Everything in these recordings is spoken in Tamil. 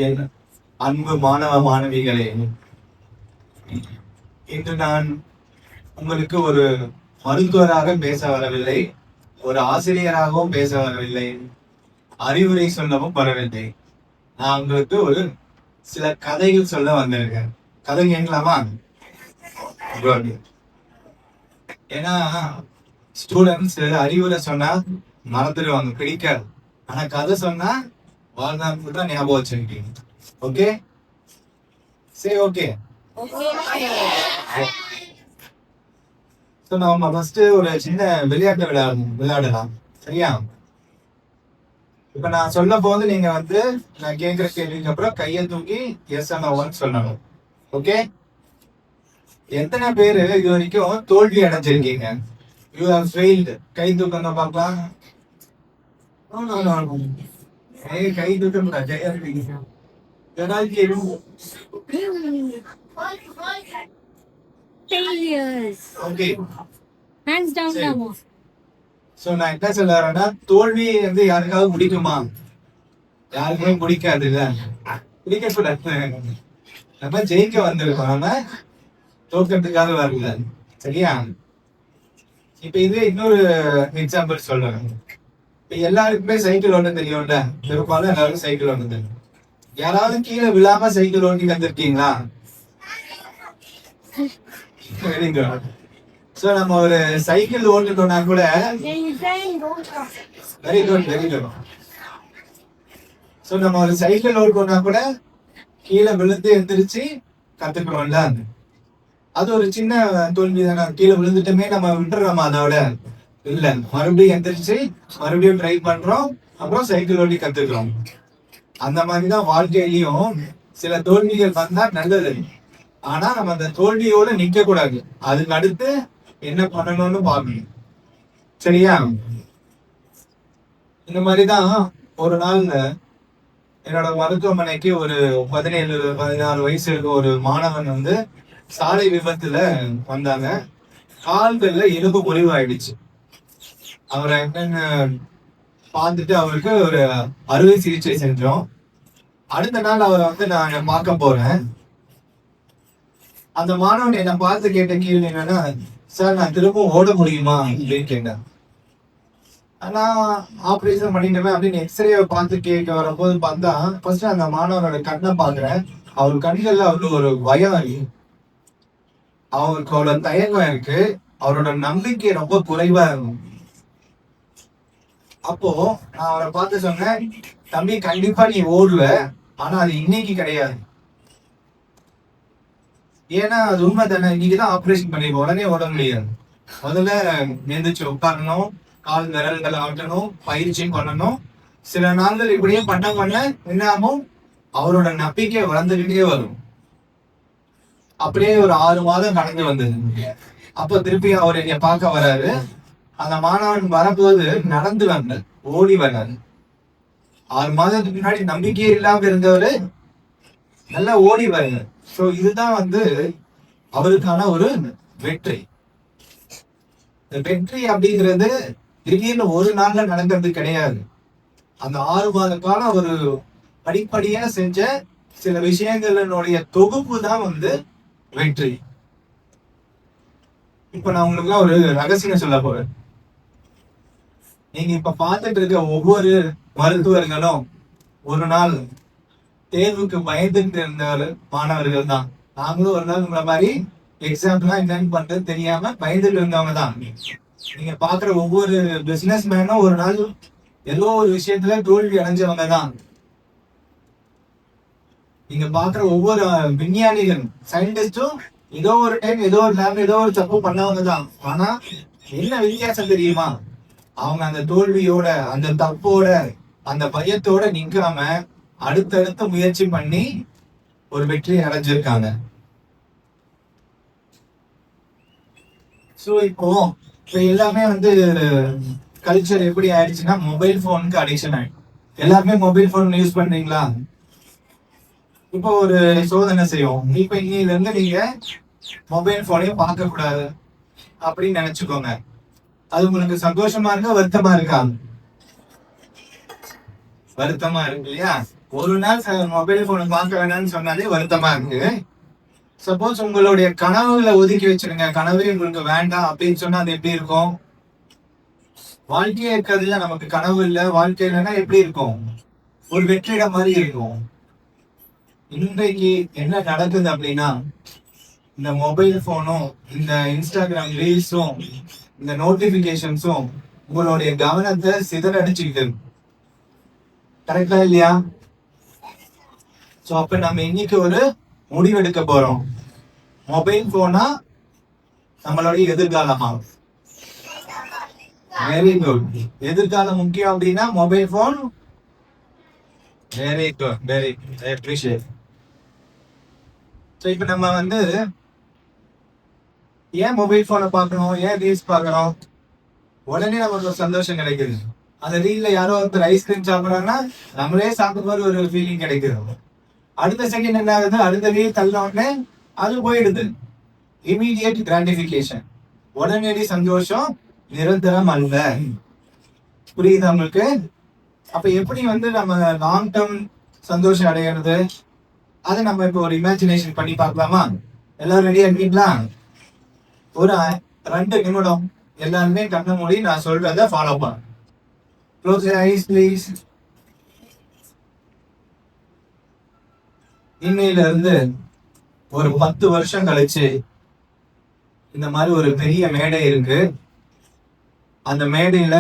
என் அன்பு மாணவ மாணவிகளே, இன்று நான் உங்களுக்கு ஒரு மருத்துவராக பேச வரவில்லை, ஒரு ஆசிரியராகவும் பேச வரவில்லை, அறிவுரை சொல்லவும் வரவில்லை. நான் உங்களுக்கு ஒரு சில கதைகள் சொல்ல வந்திருக்கேன். கதை கேட்கலாமா? ஏன்னா ஸ்டூடெண்ட்ஸ் அறிவுரை சொன்னா மறந்துடுவாங்க, பிடிக்காது. ஆனா கதை சொன்னா வாழ்நாள் தான் ஞாபகம் வச்சிருக்கீங்க. ஓகே, சரி, ஓகே. நம்ம ஃபர்ஸ்ட் ஒரு சின்ன விளையாட்டு விளையாடலாம், சரியா? இப்ப நான் சொல்ல போது நீங்க நான் கேட்கிற கேள்விக்கு அப்புறம் கையை தூக்கி எஸ் ஆர் சொல்லணும். ஓகே? எத்தனை பேரு இது வரைக்கும் தோல்வி அடைஞ்சிருக்கீங்க? You have failed. கை தூக்கங்க பார்க்கலாம். கை தூக்கம் ஓகே, ஹேண்ட்ஸ் டவுன். சோ நான் என்ன சொல்ல வரேன்னா, தோல்வி யாருக்காவது பிடிக்குமா? யாருக்குமே பிடிக்காது இல்ல, பிடிக்கக்கூடாது. நம்ம ஜெயிக்க வந்திருக்கோம், நம்ம தோக்கிறதுக்காக வரல, சரியா? இப்ப இதுவே இன்னொரு எக்ஸாம்பிள் சொல்றேன். இப்ப எல்லாருக்குமே சைக்கிள் ஓட்ட தெரியும்ல, பெரும்பாலும் எல்லாருக்கும் சைக்கிள் ஓட்ட தெரியும். யாராவது கீழே விழாம சைக்கிள் ஓட்டி வந்திருக்கீங்களா? Very good. சோ நம்ம ஒரு சைக்கிள் ஓட்டுட்டோம்னா கூட very good, very good. So நம்ம ஒரு சைக்கிள் ஓட்டுட்டோம்னா கூட கீழே விழுந்து எந்திரிச்சு கத்துக்கிறோம்ல, அது ஒரு சின்ன தோல்வி தானே. கீழே விழுந்துட்டுமே நம்ம விட்டுறோமா? அதோட இல்ல, மறுபடியும் எந்திரிச்சு மறுபடியும் ட்ரை பண்றோம், அப்புறம் சைக்கிள் ஓட்டி கத்துக்கிறோம். அந்த மாதிரிதான் வாழ்க்கையிலயும் சில தோல்விகள் வந்தா நல்லது. ஆனா நம்ம அந்த தோல்வியோட நிக்க கூடாது, அதுக்கு அடுத்து என்ன பண்ணணும்னு பாக்கணும், சரியா? இந்த மாதிரிதான் ஒரு நாள் என்னோட மருத்துவமனைக்கு ஒரு 17-16 வயசு இருக்க ஒரு மாணவன் சாலை விபத்துல வந்தாங்க. கால்கள்ல எலும்பு முறிவு ஆயிடுச்சு. அவரை என்னன்னு பார்த்துட்டு அவருக்கு ஒரு அறுவை சிகிச்சை செஞ்சோம். அடுத்த நாள் அவரை நான் பார்க்க போறேன். அந்த மாணவன் என்னை பார்த்து கேட்ட கேள்வி என்னன்னா, சார் நான் திரும்பவும் ஓட முடியுமா அப்படின்னு கேட்டேன். ஆனா ஆப்ரேஷன் பண்ணிட்டேன் அப்படின்னு எக்ஸ்ரே பார்த்து கேட்க வரும்போது பார்த்தா, ஃபர்ஸ்ட் அந்த மாணவனோட கண்ணை பாக்குறேன். அவர் கண்கள்ல அவருக்கு ஒரு பயம் இருக்கு, அவருக்கு அவ்வளவு தயக்கம் இருக்கு, அவரோட நம்பிக்கை ரொம்ப குறைவா இருக்கும். அப்போ நான் அவரை பார்த்து சொன்னேன், தம்பி கண்டிப்பா நீ ஓடுவ, ஆனா அது இன்னைக்கு கிடையாது. ஏன்னா அது உண்மை தானே, இன்னைக்குதான் ஆப்ரேஷன் பண்ணிருக்கோம், உடனே ஓட முடியாது. முதல்ல எழுந்திரிச்சு உட்காரணும், கால் விரல்களை ஆட்டணும், பயிற்சியும் பண்ணணும். சில நாள்கள் இப்படியே பண்ண என்ன ஆகும், அவரோட நம்பிக்கை வளர்ந்துகிட்டே வரும். அப்படியே ஒரு 6 மாதம் கடந்து வந்தது. அப்ப திருப்பி அவர் என்னை பார்க்க வராரு. அந்த மாணவன் வரப்போது நடந்து வந்த, ஓடி வராரு. 6 மாதத்துக்கு முன்னாடி நம்பிக்கையே இல்லாம இருந்தவரு நல்லா ஓடி வராரு. சோ இதுதான் அவருக்கான ஒரு வெற்றி. வெற்றி அப்படிங்கிறது திடீர்னு ஒரு நாள்ல நடக்கிறது கிடையாது. அந்த 6 மாத காலம் ஒரு படிப்படியா செஞ்ச சில விஷயங்களினுடைய தொகுப்பு தான் வெற்றி. இப்ப நான் உங்களுக்கு ஒரு ரகசியம் சொல்ல போறேன். நீங்க இப்ப பார்த்துட்டு இருக்க ஒவ்வொரு மருத்துவர்களும் ஒரு நாள் தேர்வுக்கு பயந்துட்டு இருந்த மாணவர்கள் தான். நாங்களும் ஒரு நாள் உங்களை மாதிரி எக்ஸாம்லாம் என்னன்னு பண்றது தெரியாம பயந்துட்டு இருந்தவங்க தான். நீங்க பாக்குற ஒவ்வொரு பிசினஸ் மேனும் ஒரு நாள் ஏதோ ஒரு விஷயத்துல தோல்வி அடைஞ்சவங்க தான். நீங்க பாக்குற ஒவ்வொரு விஞ்ஞானிகள், சயின்டிஸ்டும் ஏதோ ஒரு டைம் ஏதோ ஒரு லேப் ஏதோ ஒரு தப்பு பண்ணவங்க தான். ஆனா என்ன வித்தியாசம் தெரியுமா? அவங்க அந்த தோல்வியோட, அந்த தப்போட, அந்த பயத்தோட நிக்காம அடுத்தடுத்த முயற்சி பண்ணி ஒரு வெற்றி அடைஞ்சிருக்காங்க. ஸோ இப்போ எல்லாமே கல்ச்சர் எப்படி ஆயிடுச்சுன்னா, மொபைல் போனுக்கு அடிக்ஷன் ஆயிடும். எல்லாருமே மொபைல் போன் யூஸ் பண்றீங்களா? இப்போ ஒரு சோதனை செய்வோம். இப்ப இன்னையில இருந்து நீங்க மொபைல் போனையும் பார்க்க கூடாது அப்படின்னு நினைச்சுக்கோங்க. அது உங்களுக்கு சந்தோஷமா இருக்கா, வருத்தமா இருக்கா? வருத்தமா இருக்கு இல்லையா? ஒரு நாள் மொபைல் போனை பார்க்க வேணாம்னு சொன்னாலே வருத்தமா இருக்கு. சப்போஸ் உங்களுடைய கனவுகளை ஒதுக்கி வச்சிருங்க, கனவே உங்களுக்கு வேண்டாம் அப்படின்னு சொன்னா அது எப்படி இருக்கும்? வாழ்க்கையே இருக்கிறதுல நமக்கு கனவு இல்லை, வாழ்க்கை இல்லைன்னா எப்படி இருக்கும்? ஒரு வெற்றிடம் மாதிரி இருக்கும். இன்றைக்கு என்ன நடக்குது அப்படின்னா, இந்த மொபைல் போனும் இந்த இன்ஸ்டாகிராம் ரீல்ஸும் இந்த நோட்டிபிகேஷன்ஸும் உங்களுடைய கவனத்தை சிதறடிச்சுக்கிட்டு, கரெக்டா இல்லையா? சோ அப்ப நம்ம இன்னைக்கு ஒரு முடிவெடுக்க போறோம். மொபைல் போனா நம்மளுடைய எதிர்காலமா? Very good. எதிர்காலம் முக்கியம் அப்படின்னா mobile phone very good, very I appreciate. So இப்போ நம்ம வந்து ஏன் மொபைல் போனை பார்க்கணும், ஏன் ரீல்ஸ் பார்க்கணும்? உடனே நமக்கு ஒரு சந்தோஷம் கிடைக்குது. அந்த ரீல்ல யாரோ ஒருத்தர் ஐஸ்கிரீம் சாப்பிட்றாங்கன்னா நம்மளே சாப்பிட்ற மாதிரி ஒரு ஃபீலிங் கிடைக்குது. அடுத்த செகண்ட் என்ன ஆகுது, அடுத்த ரீல் தள்ள உடனே அது போயிடுது. இமீடியட் கிராட்டிபிகேஷன், உடனடி சந்தோஷம், நிரந்தரம் அல்ல. புரியுது உங்களுக்கு? அப்ப எப்படி வந்து நம்ம லாங் டேர்ம் சந்தோஷம் அடைகிறது, அதை நம்ம இப்போ ஒரு இமேஜினேஷன் பண்ணி பார்க்கலாமா? எல்லாரும் ரெடியா இருக்கீங்களா? ஒரு 2 நிமிடம் எல்லாருமே கண்ண மூடி நான் சொல்றத ஃபாலோ பண்ண. Close your eyes please. இன்னையில இருந்து ஒரு 10 வருஷம் கழிச்சு இந்த மாதிரி ஒரு பெரிய மேடை இருக்கு. அந்த மேடையில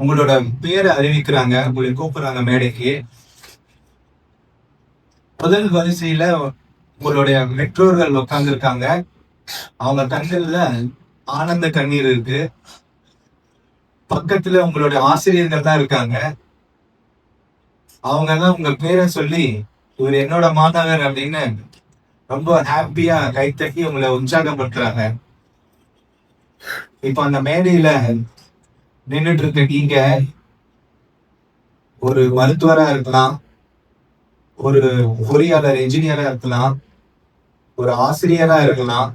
உங்களோட பேரை அறிவிக்கிறாங்க, உங்களை கூப்பிடுறாங்க மேடைக்கு. முதல் வரிசையில உங்களுடைய பெற்றோர்கள் உட்கார்ந்து இருக்காங்க. அவங்க கண்கள்ல ஆனந்த கண்ணீர் இருக்கு. பக்கத்துல உங்களுடைய ஆசிரியர்கள் தான் இருக்காங்க. அவங்க தான் உங்க பேரை சொல்லி இவர் என்னோட மாணவர் அப்படின்னு ரொம்ப ஹாப்பியா கைத்தட்டி உங்களை உற்சாகப்படுத்துறாங்க. இப்ப அந்த மேடையில நின்றுட்டு இருக்க நீங்க ஒரு மருத்துவரா இருக்கலாம், ஒரு பொறியாளர் என்ஜினியரா இருக்கலாம், ஒரு ஆசிரியரா இருக்கலாம்,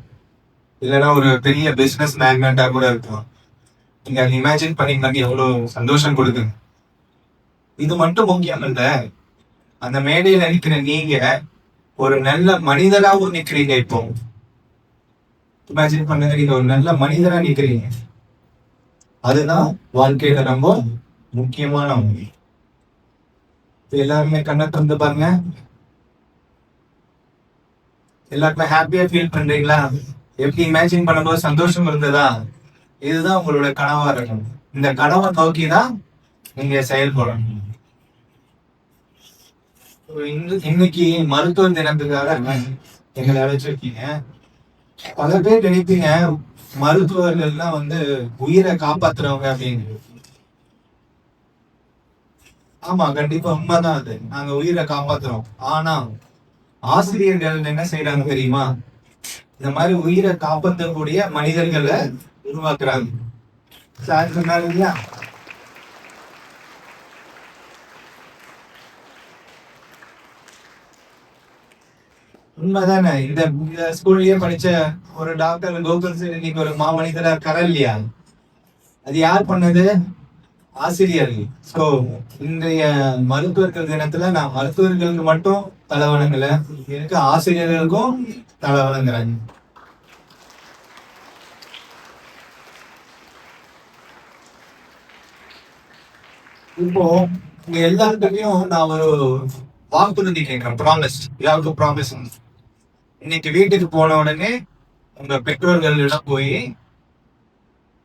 இல்லைன்னா ஒரு பெரிய பிசினஸ் மேக்னட்டா கூட இருக்கலாம். நீங்க அதை இமேஜின் பண்ணீங்கன்னா எவ்வளவு சந்தோஷம் கொடுக்குங்க. இது மட்டும் முக்கியம் இல்ல, அந்த மேடையில நிற்கிற நீங்க ஒரு நல்ல மனிதராகவும் நிற்கிறீங்க. இப்போ இமேஜின் பண்ணுங்க, நீங்க ஒரு நல்ல மனிதரா நிற்கிறீங்க. அதுதான் வாழ்க்கையில ரொம்ப முக்கியமான ஒன்று. எல்லாருமே கண்ணை திறந்து பாருங்க. எல்லாருமே ஹாப்பியா ஃபீல் பண்றீங்களா? எப்படி இமேஜின் பண்ணும்போது சந்தோஷம் இருந்ததா? இதுதான் உங்களோட கனவா இருக்கணும். இந்த கனவை நோக்கி தான் நீங்க செயல்படணும். இன்னைக்கு மருத்துவ தினத்துக்காக எங்களை அழைச்சிருக்கீங்க. பல பேர் நினைப்பீங்க மருத்துவர்கள்லாம் வந்து உயிரை காப்பாத்துறவங்க அப்படின்னு. ஆமா, கண்டிப்பா உண்மைதான் அது. நாங்க உயிரை காப்பாத்துறோம். ஆனா ஆசிரியர்கள் என்ன செய்யறாங்க தெரியுமா? இந்த மாதிரி உயிரை காப்பாற்றக்கூடிய மனிதர்களை உருவாக்குறாங்க. சார் சொன்னாரு இல்லையா, உண்மைதானே? இந்த ஸ்கூல்லயே படிச்ச ஒரு டாக்டர் கோகுல் சார் இன்னைக்கு ஒரு மாமனிதரா இருக்காரா இல்லையா? அது யார் பண்ணது? ஆசிரியர்கள். சோ இன்றைய மருத்துவர்கள் தினத்துல நான் மருத்துவர்களுக்கு மட்டும் தலை வணங்கல, எனக்கு ஆசிரியர்களுக்கும் தலை வணங்குறாங்க. இப்போ உங்க எல்லாருக்கையும் நான் ஒரு வாக்குறுதி கேட்கிறேன். Promise, you have to promise. இன்னைக்கு வீட்டுக்கு போன உடனே உங்க பெற்றோர்களிடம் போய்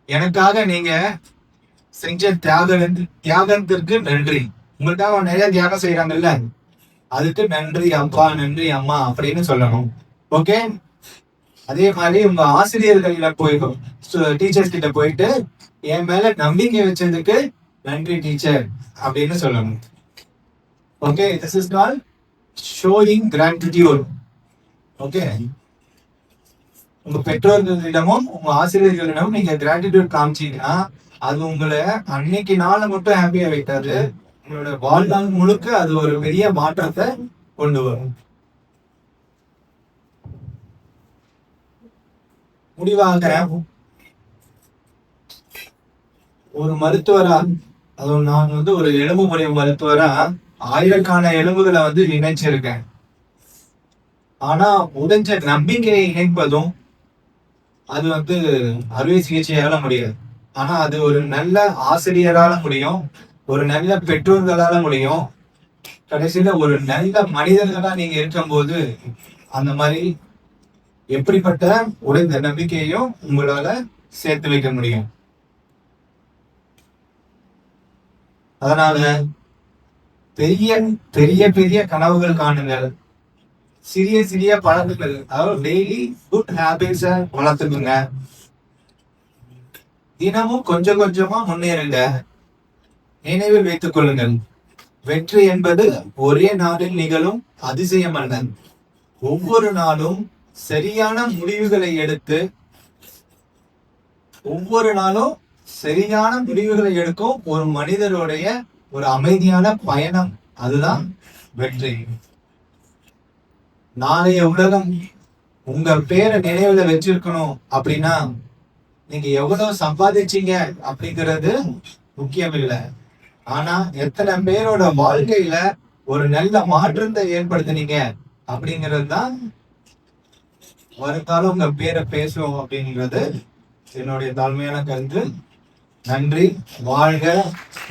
எனக்காக நீங்க செஞ்ச தியாகத்திற்கு நன்றி, உங்களுக்காக நிறைய தியாகம் செய்யறாங்கல்ல, அதுக்கு நன்றி அப்பா, நன்றி அம்மா அப்படின்னு சொல்லணும். ஓகே? அதே மாதிரி உங்க ஆசிரியர்கள் போயிடும், டீச்சர்ஸ் கிட்ட போயிட்டு என் மேல நம்பிக்கை வச்சதுக்கு நன்றி டீச்சர் அப்படின்னு சொல்லணும். Okay, this is called showing gratitude. Okay, உங்க பெற்றோர்களிடமும் உங்க ஆசிரியர்களிடமும் நீங்க கிராட்டிடியூட் காமிச்சீங்கன்னா அது உங்களை அன்னைக்கு நாளை மட்டும் ஹாப்பியா வைக்காது, உங்களோட வாழ்நாள் முழுக்க அது ஒரு பெரிய மாற்றத்தை கொண்டு வரும். முடிவாக ஒரு மருத்துவரா, அதுவும் நான் வந்து ஒரு எலும்பு முறிவு மருத்துவரா ஆயிரக்கான எலும்புகளை வந்து இணைச்சிருக்கேன். ஆனா முடிஞ்ச நம்பிக்கையை இணைப்பதும் அது வந்து அறுவை சிகிச்சையால முடியாது. ஆனா அது ஒரு நல்ல ஆசிரியரால முடியும், ஒரு நல்ல பெற்றோர்களால முடியும், கடைசியில ஒரு நல்ல மனிதர்களா நீங்க இருக்கும்போது அந்த மாதிரி எப்படிப்பட்ட உடைந்த நம்பிக்கையையும் உங்களால சேர்த்து வைக்க முடியும். அதனால பெரிய பெரிய பெரிய கனவுகள் காணுங்கள், சிறிய சிறிய பழக்கங்கள், அதாவது டெய்லி குட் ஹேபிட்ஸ வளர்த்துக்குங்க, தினமும் கொஞ்சம் கொஞ்சமா முன்னேறுங்க. நினைவில் வைத்துக் கொள்ளுங்கள், வெற்றி என்பது ஒரே நாளில் நிகழும் அதிசயம் அல்ல. ஒவ்வொரு நாளும் சரியான முடிவுகளை எடுத்து ஒவ்வொரு நாளும் சரியான முடிவுகளை எடுக்கும் ஒரு மனிதருடைய ஒரு அமைதியான பயணம், அதுதான் வெற்றி. நாளைய உலகம் உங்க பேரை நினைவுல வச்சிருக்கணும் அப்படின்னா நீங்க எவ்வளவு சம்பாதிச்சீங்க அப்படிங்கிறது முக்கியம் இல்லை. ஆனா எத்தனை பேரோட வாழ்க்கையில ஒரு நல்ல மாற்றத்தை ஏற்படுத்தினீங்க அப்படிங்கிறது தான் வருங்காலம் உங்க பேரை பேசுவோம் அப்படிங்கிறது என்னுடைய தாழ்மையான கருத்து. நன்றி. வாழ்க,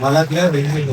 வளர்க, வெற்றி.